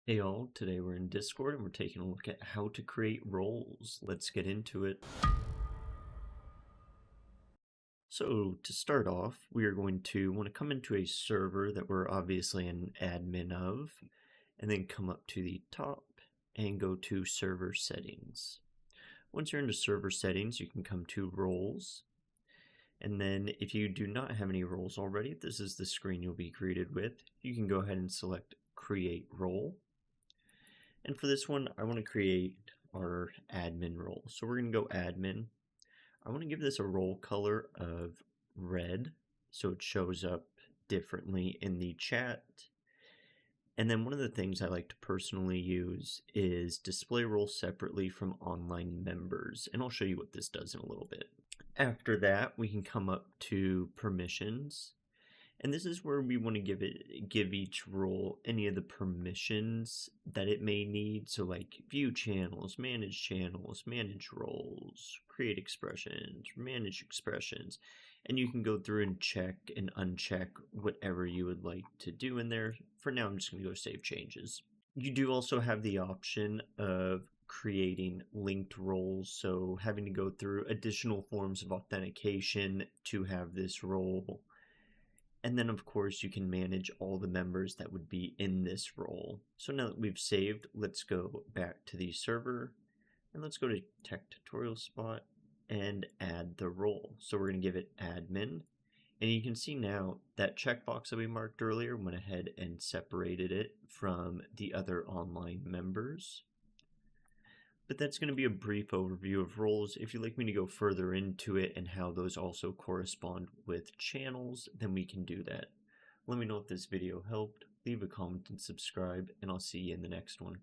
Hey all, today we're in Discord and we're taking a look at how to create roles. Let's get into it. So to start off, we are going to want to come into a server that we're obviously an admin of, and then come up to the top and go to server settings. Once you're into server settings, you can come to roles. And then if you do not have any roles already, this is the screen you'll be greeted with. You can go ahead and select create role. And for this one, I want to create our admin role. So we're going to go admin. I want to give this a role color of red so it shows up differently in the chat. And then one of the things I like to personally use is display roles separately from online members. And I'll show you what this does in a little bit. After that, we can come up to permissions. And this is where we want to give each role any of the permissions that it may need. So like view channels, manage roles, create expressions, manage expressions. And you can go through and check and uncheck whatever you would like to do in there. For now, I'm just going to go save changes. You do also have the option of creating linked roles, so having to go through additional forms of authentication to have this role. And then of course you can manage all the members that would be in this role. So now that we've saved, let's go back to the server and let's go to tech tutorial spot and add the role. So we're going to give it admin. And you can see now that checkbox that we marked earlier went ahead and separated it from the other online members. But that's going to be a brief overview of roles. If you'd like me to go further into it and how those also correspond with channels, then we can do that. Let me know if this video helped, leave a comment and subscribe, and I'll see you in the next one.